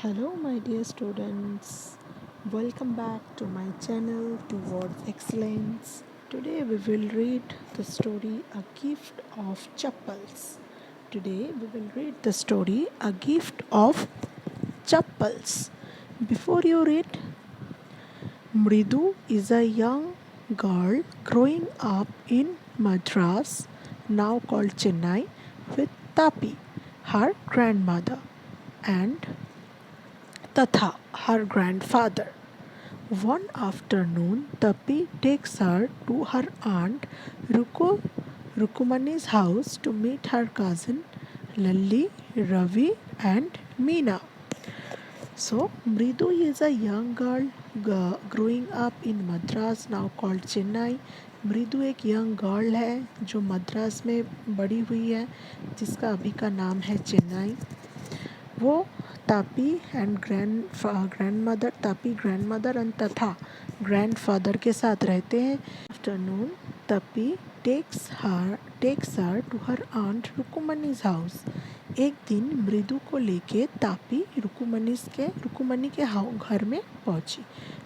Hello, my dear students. Welcome back to my channel Towards Excellence. Today we will read the story A Gift of Chappals. Today we will read the story A Gift of Chappals. Before you read, Mridu is a young girl growing up in Madras, now called Chennai, with Tapi, her grandmother, and Tatha, her grandfather. One afternoon, Tapi takes her to her aunt Rukumani's house to meet her cousin Lalli, Ravi, and Meena. So, Mridu is a young girl growing up in Madras, now called Chennai. मृदु एक young girl है जो मद्रास में बड़ी हुई है, जिसका अभी का नाम है चेन्नई. वो Tapi and grandmother and तथा ग्रैंडफादर के साथ रहते हैं. Afternoon Tapi takes her to her aunt Rukumani's house. एक दिन मृदु को लेके तापी रुकुमनी के घर में पहुंची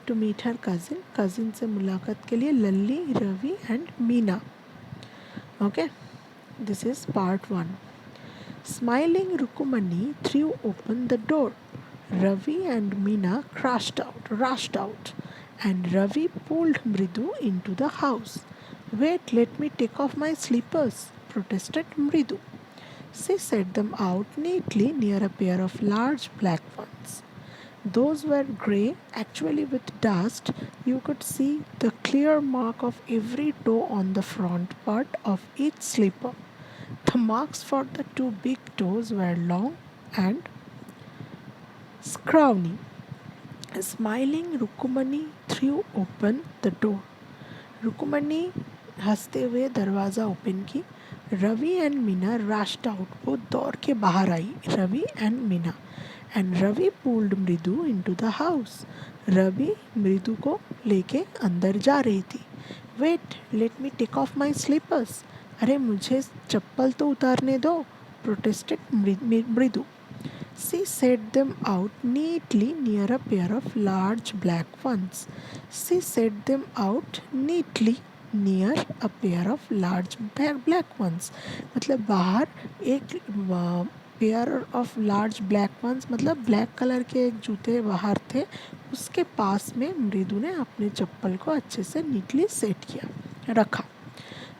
टू मीट हर कजिन से मुलाकात के लिए Lalli, Ravi and Meena. Okay, this is part 1. Smiling Rukumani threw open the door. Ravi and Meena rushed out, and Ravi pulled Mridu into the house. Wait, let me take off my slippers, protested Mridu. She set them out neatly near a pair of large black ones. Those were grey, actually with dust. You could see the clear mark of every toe on the front part of each slipper. The marks for the two big toes were long and scrawny. Smiling, Rukumani threw open the door. Rukumani हंसते हुए दरवाज़ा open की. Ravi and Meena rushed out. वो दौड़ के बाहर आई, Ravi and Meena. And Ravi pulled Mridu into the house. Ravi Mridu को लेके अंदर जा रही थी. Wait, let me take off my slippers. अरे मुझे चप्पल तो उतारने दो, प्रोटेस्टेड मृदु. She set them out neatly near a pair of large black ones. She set them out neatly near a pair of large black ones. मतलब बाहर एक pair of large black ones, मतलब ब्लैक कलर के एक जूते बाहर थे. उसके पास में मृदु ने अपने चप्पल को अच्छे से नीटली सेट किया, रखा.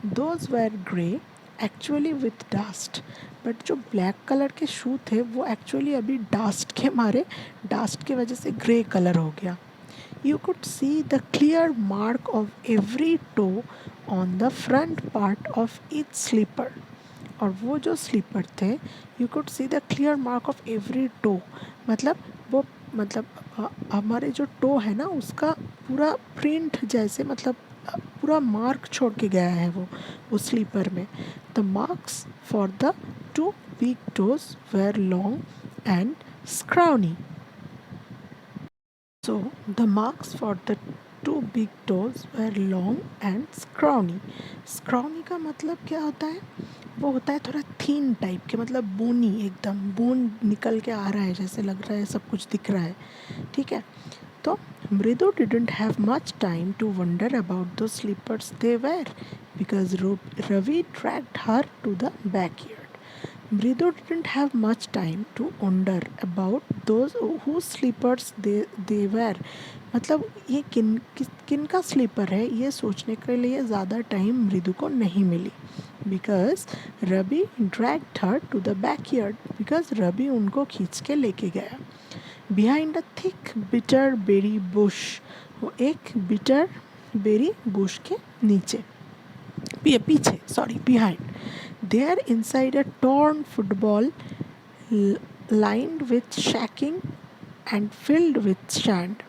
Those were grey, actually with dust. But जो ब्लैक कलर के शू थे वो एक्चुअली अभी डस्ट के वजह से ग्रे कलर हो गया. You could see the clear mark of every toe on the front part of each slipper. और वो जो स्लीपर थे, you could see the clear mark of every toe. मतलब हमारे जो टो है ना, उसका पूरा प्रिंट जैसे, मतलब पूरा मार्क छोड़ के गया है वो स्लीपर में. The marks for the two big toes were long and scrawny. So the marks for the two big toes were long and scrawny. Scrawny का मतलब क्या होता है? वो होता है थोड़ा थीन टाइप के, मतलब बोनी, एकदम बोन निकल के आ रहा है, जैसे लग रहा है सब कुछ दिख रहा है. ठीक है. तो मृदु didn't have much time to wonder about those slippers they were, because Ravi dragged her to the backyard. Mridu didn't have much time to wonder about those whose slippers they were. मतलब ये किन का sleeper है, ये सोचने के लिए ज़्यादा टाइम मृदु को नहीं मिली. Because Ravi dragged her to the backyard. Because Ravi उनको खींच के लेके गया. Behind a thick bitter berry bush. वो एक बिटर बेरी बुश के नीचे, पीछे, sorry, behind. There inside a torn football lined with shacking and filled with sand.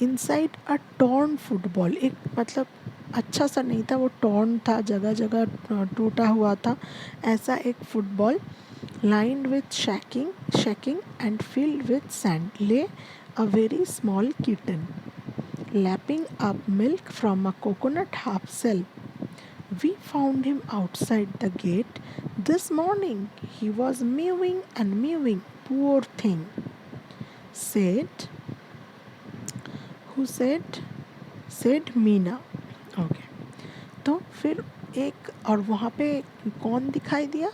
Inside a torn football, एक मतलब अच्छा सा नहीं था, वो torn था, जगह जगह टूटा हुआ था. ऐसा एक football lined with shacking and filled with sand lay a very small kitten, lapping up milk from a coconut half shell. We found him outside the gate this morning. He was mewing and mewing, poor thing. said, who said Meena. Okay, तो फिर एक और वहाँ पे कौन दिखाई दिया,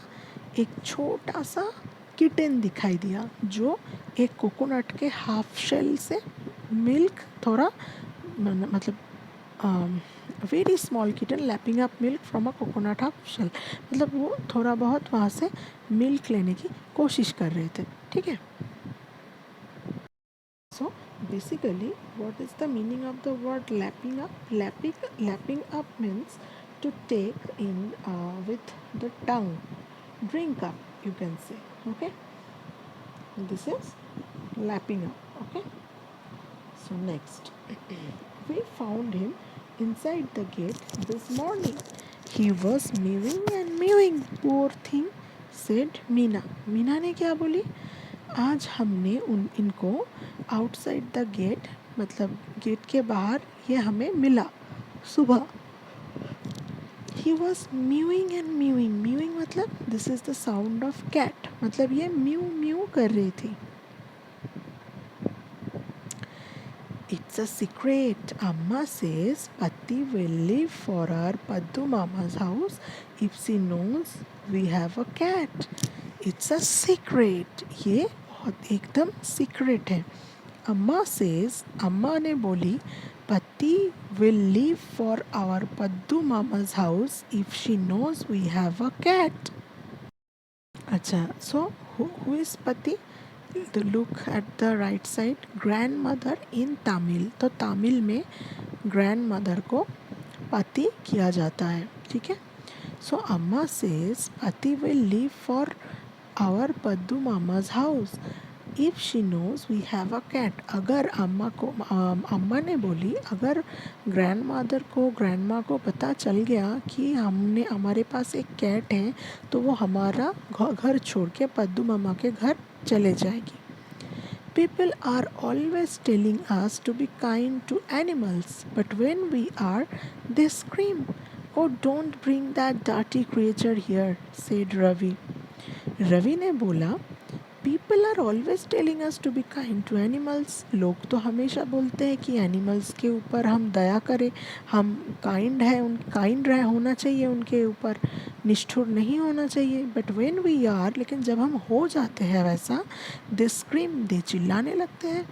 एक छोटा सा किटन दिखाई दिया जो एक कोकोनट के हाफ शेल से मिल्क थोड़ा मतलब very small kitten lapping up milk from a coconut half shell, मतलब वो थोड़ा बहुत वहाँ से मिल्क लेने की कोशिश कर रहे थे. ठीक है. So basically, what is the meaning of the word lapping up? Lapping up means to take in with the tongue. Drink up, you can say. Okay. This is lapping up. Okay. So next, we found him inside the gate this morning. He was mewing and mewing. Poor thing, said Meena. Meena ने क्या बोली? आज हमने इनको outside the gate, मतलब gate के बाहर ये हमें मिला सुबह. He was mewing and mewing. Mewing मतलब this is the sound of cat, मतलब ये म्यू म्यू कर रही थी. It's a secret. Amma says Patti will leave for our Paddu Mama's house if she knows we have a cat. It's a secret. ये बहुत एकदम secret है. Amma says, अम्मा ने बोली, Patti will leave for our Paddu Mama's house if she knows we have a cat. अच्छा, so who is Patti? The look at the right side, grandmother in Tamil. तो तमिल में grandmother को पति किया जाता है. ठीक है. So Amma says Patti will leave for our Paddu Mama's house if she knows we have a cat. अगर अम्मा ने बोली अगर ग्रैंडमा को पता चल गया कि हमारे पास एक कैट है तो वो हमारा घर छोड़ के पद्दू मामा के घर चले जाएगी. People are always telling us to be kind to animals, but when we are, they scream, "Oh, don't bring that dirty creature here," said Ravi. रवि ने बोला, people are always telling us to be kind to animals. लोग तो हमेशा बोलते हैं कि animals के ऊपर हम दया करें, हम काइंड होना चाहिए, उनके ऊपर निष्ठुर नहीं होना चाहिए. बट व्हेन वी आर, लेकिन जब हम हो जाते हैं वैसा, दे स्क्रीम, दे चिल्लाने लगते हैं.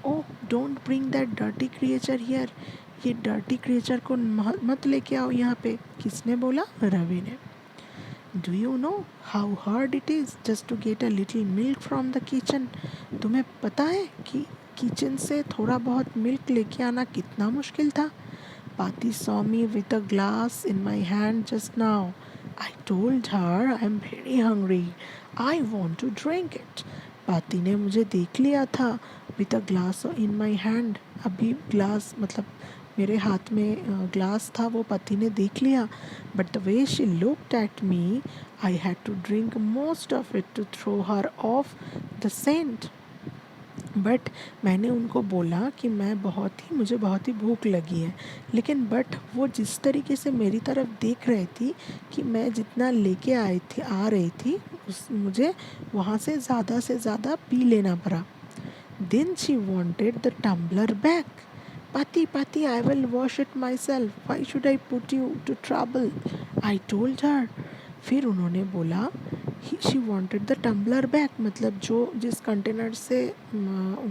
Oh, don't bring that dirty creature here. ये डर्टी क्रिएचर को मत लेके आओ यहाँ पे. किसने बोला? रवि ने. Do you know how hard it is just to get a little milk from the kitchen? तुम्हें पता है कि किचन से थोड़ा बहुत मिल्क लेके आना कितना मुश्किल था. Patti saw me with a glass in my hand just now. I told her I am very hungry. I want to drink it. Patti ने मुझे देख लिया था with a glass in my hand. अभी ग्लास मतलब मेरे हाथ में ग्लास था, वो पति ने देख लिया. But the way she looked at me, I had to drink most of it to throw her off the scent. बट मैंने उनको बोला कि मुझे बहुत ही भूख लगी है, लेकिन बट वो जिस तरीके से मेरी तरफ देख रही थी कि मैं जितना लेके आ रही थी मुझे वहाँ से ज़्यादा पी लेना पड़ा. Then she wanted the tumbler back. Patti, I will wash it myself. Why should I put you to trouble? I told her. फिर उन्होंने बोला, she wanted the tumbler back, मतलब जिस कंटेनर से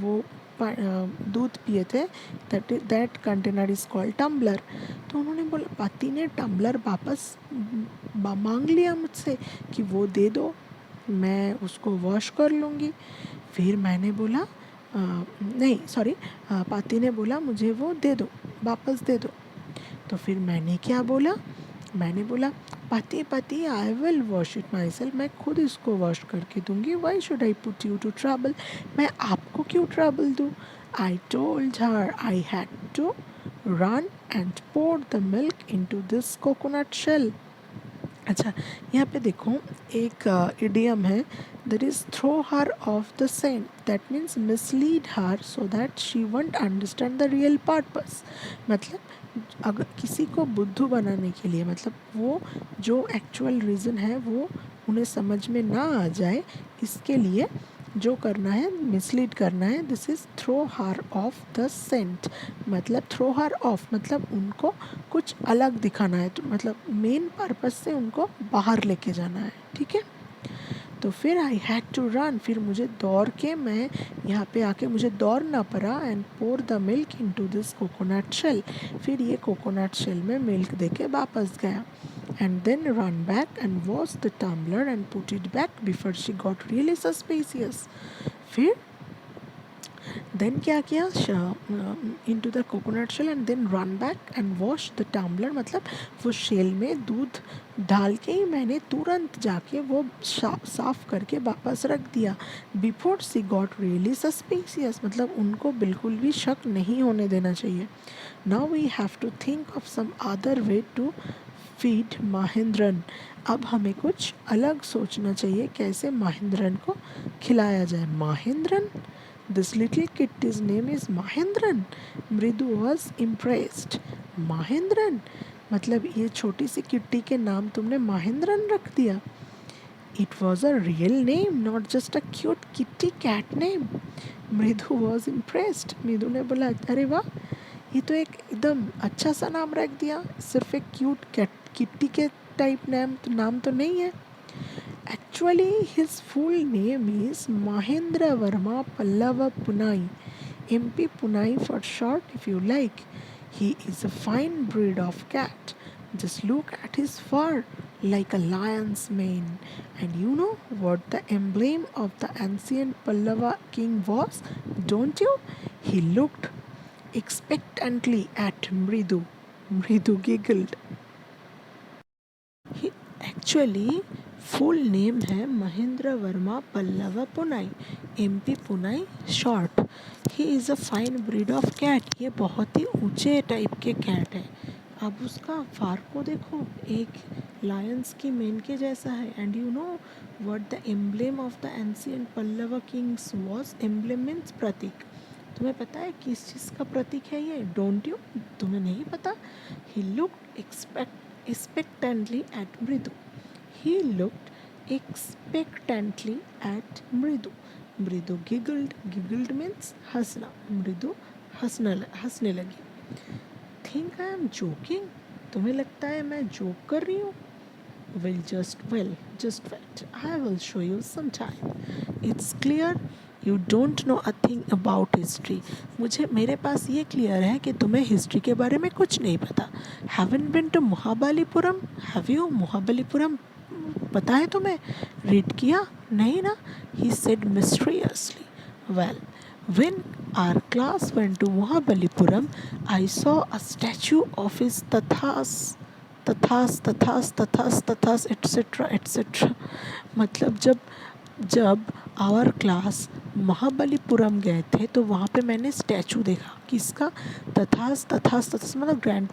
वो दूध पिए थे, that container is called tumbler. तो उन्होंने बोला, पति ने टम्बलर वापस मांग लिया मुझसे कि वो दे दो, मैं उसको वॉश कर लूँगी. फिर मैंने बोला नहीं सॉरी, पाती ने बोला मुझे वो दे दो, वापस दे दो. तो फिर मैंने क्या बोला? मैंने बोला, Patti I will wash it myself, मैं खुद इसको वॉश करके दूंगी. Why should I put you to trouble, मैं आपको क्यों ट्रबल दूँ. I told her I had to run and pour the milk into this coconut shell. अच्छा, यहाँ पे देखो एक इडियम है, that is throw her off the scent. That means mislead her so that she won't understand the real purpose. मतलब अगर किसी को बुद्धू बनाने के लिए, मतलब वो जो एक्चुअल रीज़न है वो उन्हें समझ में ना आ जाए, इसके लिए जो करना है मिसलीड करना है, this is throw her off the scent, मतलब थ्रो हर ऑफ मतलब उनको कुछ अलग दिखाना है, तो मतलब मेन पर्पस से उनको बाहर लेके जाना है, ठीक है। तो फिर आई हैड टू रन, फिर मुझे दौड़ के मैं यहाँ पे आके मुझे दौड़ना पड़ा, and pour the milk into this coconut shell, फिर ये कोकोनट शेल में मिल्क दे के वापस गया, and then run back and wash the tumbler and put it back before she got really suspicious. फिर देन क्या किया, into the coconut shell and then run back and wash the tumbler, मतलब वो shell में दूध डाल के ही मैंने तुरंत जाके वो साफ करके वापस रख दिया, before she got really suspicious, मतलब उनको बिल्कुल भी शक नहीं होने देना चाहिए। Now we have to think of some other way to feed Mahendran, अब हमें कुछ अलग सोचना चाहिए कैसे महेंद्रन को खिलाया जाए। Mahendran, this little kitty's name is Mahendran. मृदु वॉज इम्प्रेस्ड। महेंद्रन मतलब ये छोटी सी किट्टी के नाम तुमने महेंद्रन रख दिया। It was a real name, not just a cute kitty cat name. Mridu was impressed. Mridu ने बोला अरे वाह, ये तो एक एकदम अच्छा सा नाम रख दिया, सिर्फ एक क्यूट कैट किट्टी के टाइप नाम तो नहीं है। Actually, his full name is Mahendra Verma Pallava Punai, MP Punai for short if you like. He is a fine breed of cat. Just look at his fur, like a lion's mane. And you know what the emblem of the ancient Pallava king was, don't you? He looked expectantly at Mridu. Mridu giggled. He actually full name है Mahendra Varma Pallava Punai, MP Punai short. He is a fine breed of cat, ये बहुत ही ऊंचे type के cat है। अब उसका फार को देखो, एक लायंस की मेन के जैसा है। And you know what the emblem of the ancient Pallava kings was, emblem means प्रतीक। तुम्हें पता है किस चीज़ का प्रतीक है ये, डोंट यू? तुम्हें नहीं पता? ही लुक्ड एक्सपेक्टेंटली एट मृदु। He looked expectantly at Mridu. Mridu giggled. Giggled means हंसना. Mridu हंसने लगी. Think I am joking? तुम्हें लगता है मैं जोक कर रही हूँ? Just wait. I will show you some time. It's clear you don't know a thing about history. मेरे पास ये क्लियर है कि तुम्हें हिस्ट्री के बारे में कुछ नहीं पता. Haven't been to Mahabalipuram? Have you? Mahabalipuram पता है तुम्हें? रीड किया नहीं ना? He said mysteriously. Well, when our class went to Mahabalipuram, I saw a statue of his Tathas etc etc. मतलब जब आवर क्लास महाबलीपुरम गए थे तो वहाँ पे मैंने स्टैचू देखा, किसका? तथास मतलब ग्रैंड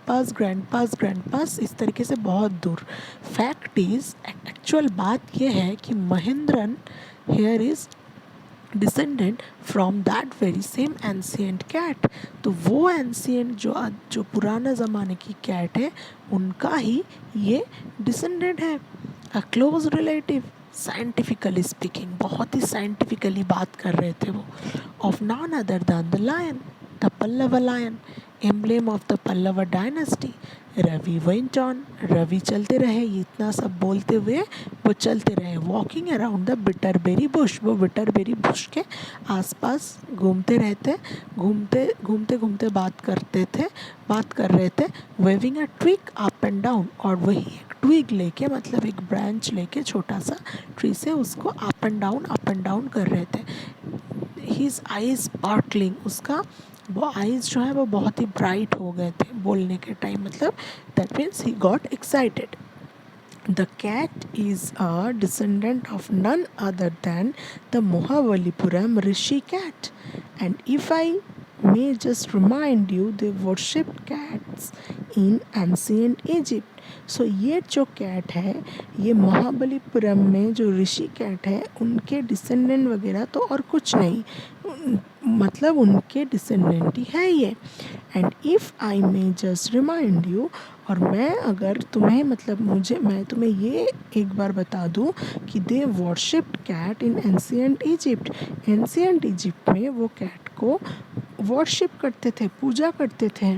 पास इस तरीके से बहुत दूर। फैक्ट इज, एक्चुअल बात यह है कि Mahendran here is descendant from that very same ancient cat. तो वो एंशिएंट जो पुराना ज़माने की कैट है उनका ही ये डिसेंडेंट है, a close relative. Scientifically speaking, बहुत ही साइंटिफिकली बात कर रहे थे वो। Of none other than the lion, the Pallava lion, emblem of the Pallava dynasty. Ravi went on, Ravi चलते रहे, इतना सब बोलते हुए वो चलते रहे। Walking around the bitterberry bush, वो बिटरबेरी बुश के आसपास घूमते रहते, घूमते बात कर रहे थे। Waving a twig up and down, और वही एक ट्विग लेके, मतलब एक ब्रांच लेके छोटा सा ट्री से उसको अप एंड डाउन कर रहे थे। हिज आईज स्पार्कलिंग, उसका वो आईज जो है वो बहुत ही ब्राइट हो गए थे बोलने के टाइम, मतलब that means he got excited. The cat is a descendant of none other than the Mahabalipuram Rishi cat. And if I may just remind you, they worshipped cats in ancient Egypt. So ये जो cat है, ये महाबलीपुरम में जो ऋषि cat है उनके descendant वगैरह तो और कुछ नहीं, मतलब उनके डिसेंडेंट ही है ये। And if I may just remind you, और मैं अगर तुम्हें मतलब मैं तुम्हें ये एक बार बता दूँ कि they worshipped cat in ancient Egypt. Ancient Egypt में वो कैट को वर्शिप करते थे, पूजा करते थे।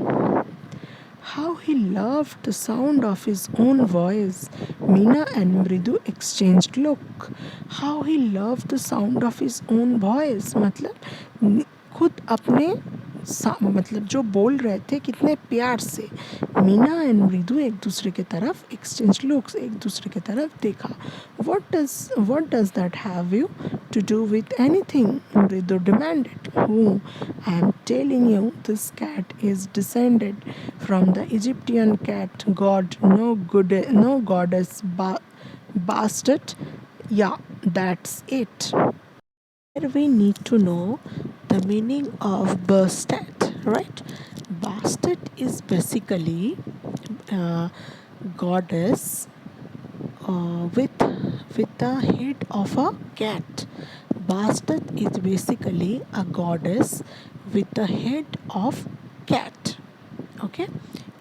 How he loved the sound of his own voice. Meena and Mridu exchanged look. How he loved the sound of his own voice. मतलब खुद अपने मतलब जो बोल रहे थे कितने प्यार से। मीना एंड मृदु एक दूसरे के तरफ एक्सचेंज लुक्स, एक दूसरे के तरफ देखा। what does that have you to do with anything? Mridu demanded. Who? I am telling you, this cat is descended from the Egyptian cat god. No goddess bastard. Yeah, that's it. Here we need to know the meaning of Bastet, right? Bastet is basically goddess with the head of a cat. Bastet is basically a goddess with the head of cat. Okay,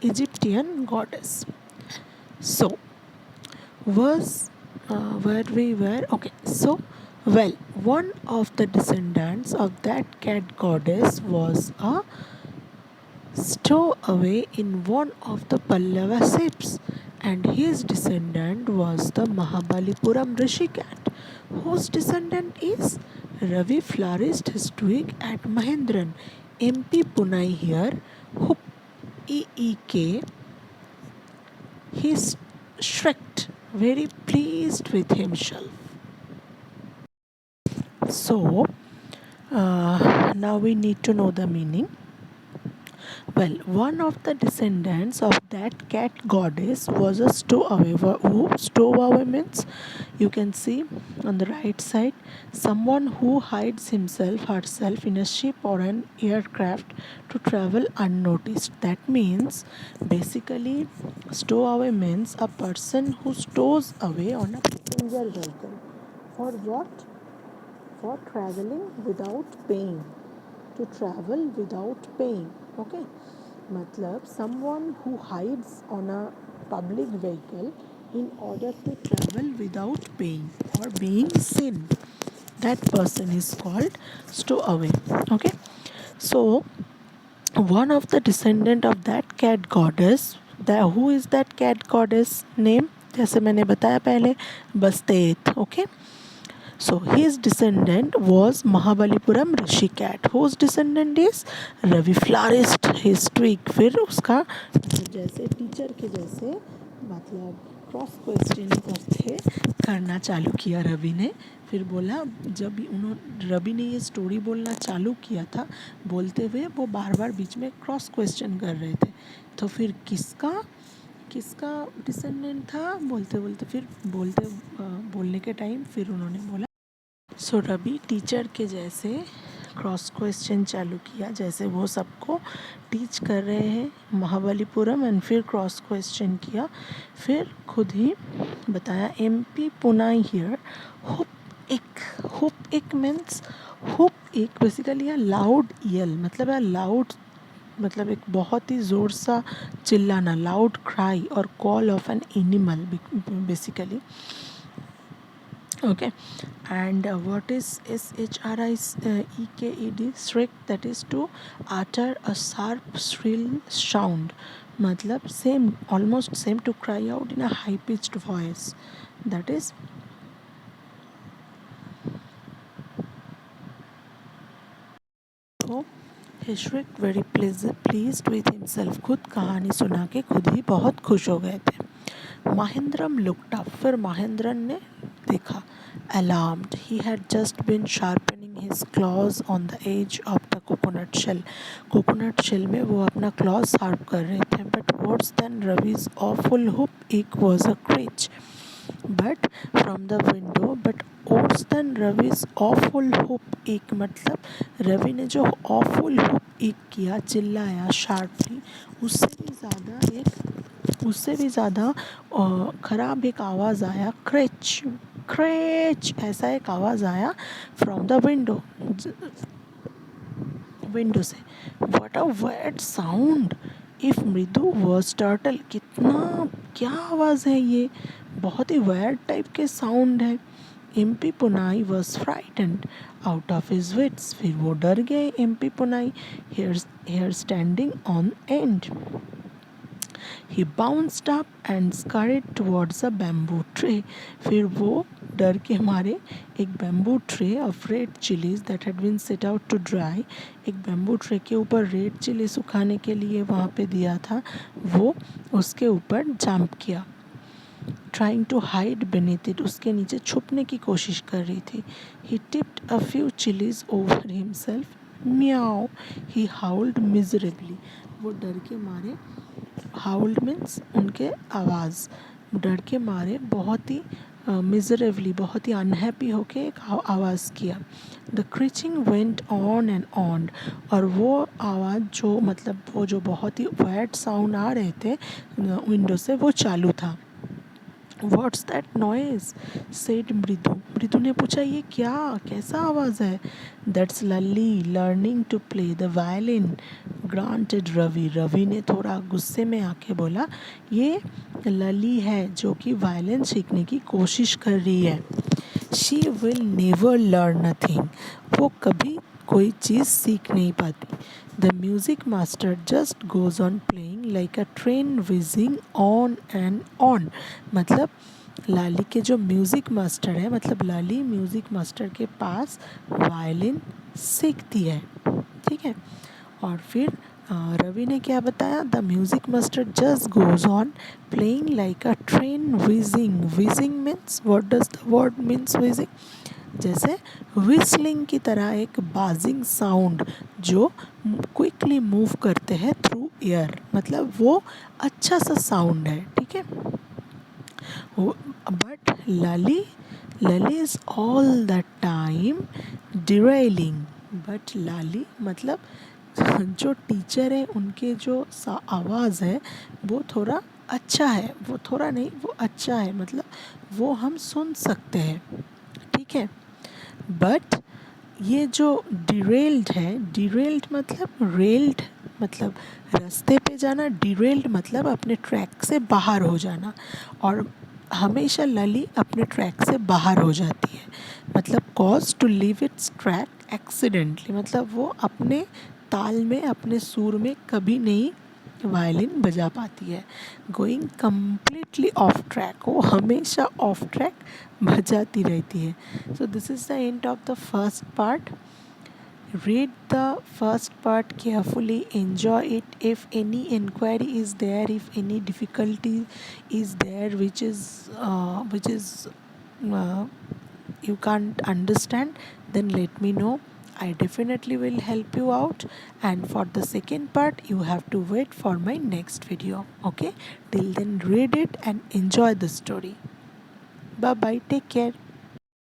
Egyptian goddess. So was where we were. Okay, so well, one of the descendants of that cat goddess was a stowaway in one of the Pallava ships, and his descendant was the Mahabalipuram Rishi cat, whose descendant is Ravi flourished his twig at Mahendran, MP Punai here, Hoop EEK. He shrieked, very pleased with himself. So, now we need to know the meaning. Well, one of the descendants of that cat goddess was a stowaway. Who stowaway means? You can see on the right side, someone who hides himself herself in a ship or an aircraft to travel unnoticed. That means basically stowaway means a person who stows away on a passenger vehicle. For what? For traveling without paying. To travel without paying. Okay, मतलब someone who hides on a public vehicle in order to travel without paying or being seen, that person is called stowaway. Okay, so one of the descendant of that cat goddess, who is that cat goddess name? जैसे मैंने बताया पहले, बस्तेत. Okay, so his descendant was Mahabalipuram Rishi cat, whose descendant is Ravi flourished his twig. फिर उसका जैसे teacher के जैसे मतलब क्रॉस क्वेश्चन करते करना चालू किया रवि ने. फिर बोला, जब रवि ने ये स्टोरी बोलना चालू किया था, बोलते हुए वो बार बार बीच में क्रॉस क्वेश्चन कर रहे थे. तो फिर किसका डिसेंडेंट था बोलते बोलते फिर बोलने के टाइम फिर उन्होंने बोला. सो रवि टीचर के जैसे क्रॉस क्वेश्चन चालू किया, जैसे वो सबको टीच कर रहे हैं महाबलीपुरम, एंड फिर क्रॉस क्वेश्चन किया, फिर खुद ही बताया MP पुनाई हियर हुप एक मीन्स हुप एक बेसिकली लाउड यल, मतलब लाउड मतलब एक बहुत ही ज़ोर सा चिल्लाना, लाउड क्राई और call of an animal basically. Okay, and what is SHRIEKED? Shriek, that is to utter a sharp shrill sound. मतलब same, almost same to cry out in a high pitched voice. That is so he shrieked very pleased with himself. खुद कहानी सुना के खुद ही बहुत खुश हो गए थे. Mahendram looked up. फिर महेंद्रन ने देखा. Alarmed, he had just been sharpening his claws on the edge of the coconut shell. Coconut shell में वो अपना claws sharp कर रहे थे. But worse than Ravi's awful whoop was a screech. But from the window, but worse than Ravi's awful whoop मतलब रवि ने जो awful whoop किया, चिल्लाया sharply, उससे भी ज़्यादा ख़राब एक आवाज़ आया. क्रेच ऐसा एक आवाज़ आया फ्रॉम द विंडो. विंडो से। What a wet sound if Mridu was startled, कितना क्या आवाज़ है ये, बहुत ही वेट टाइप के साउंड है। MP Punai was frightened out of his wits, फिर वो डर गए MP Punai, hair standing on end. He bounced up and scurried towards a bamboo tray. फिर वो डर के मारे एक bamboo tray of red chillies that had been set out to dry, एक बैम्बू ट्रे के ऊपर रेड चिली सुखाने के लिए वहाँ पे दिया था, वो उसके ऊपर जंप किया। Trying to hide beneath it, उसके नीचे छुपने की कोशिश कर रही थी। He tipped a few chilies over himself. Meow. He howled miserably. वो डर के मारे, हाउल्ड मीन्स उनके आवाज़, डर के मारे बहुत ही मिजरेबली, बहुत ही अनहैप्पी होके एक आवाज़ किया। The creaking went on and on, और वो आवाज़ जो मतलब वो जो बहुत ही वैट साउंड आ रहे थे विंडो से, वो चालू था। What's that noise? said मृदु। मृदु ने पूछा ये क्या, कैसा आवाज़ है? That's Lali learning to play the violin, granted Ravi. Ravi ने थोड़ा गुस्से में आके बोला ये लली है जो कि वायलिन सीखने की कोशिश कर रही है। She will never learn nothing, वो कभी कोई चीज़ सीख नहीं पाती। The music master just goes on playing like a train whizzing on and on, मतलब लाली के जो म्यूज़िक मास्टर है, मतलब लाली म्यूज़िक मास्टर के पास वायलिन सीखती है, ठीक है। और फिर रवि ने क्या बताया, the music master just goes on playing like a train whizzing. Whizzing means, what does the word means whizzing, जैसे विस्लिंग की तरह एक बाजिंग साउंड जो क्विकली मूव करते हैं थ्रू एयर, मतलब वो अच्छा सा साउंड है, ठीक है। But Lalli is all the time derailing, but Lalli मतलब जो टीचर है उनके जो आवाज़ है वो थोड़ा अच्छा है, वो थोड़ा नहीं, वो अच्छा है, मतलब वो हम सुन सकते हैं, ठीक है। बट ये जो डिरेल्ड है, डिरेल्ड मतलब रेल्ड मतलब रास्ते पे जाना, डिरेल्ड मतलब अपने ट्रैक से बाहर हो जाना, और हमेशा लली अपने ट्रैक से बाहर हो जाती है, मतलब cause to leave its track accidentally, मतलब वो अपने ताल में, अपने सुर में कभी नहीं वायलिन बजा पाती है। गोइंग कम्प्लीटली ऑफ ट्रैक, वो हमेशा ऑफ ट्रैक बजाती रहती है। So this is the end of the first part. Read the first part carefully, enjoy it. If any inquiry is there, if any difficulty is there which is uh, you can't understand, then let me know. I definitely will help you out, and for the second part you have to wait for my next video, okay? Till then, read it and enjoy the story. Bye bye, take care.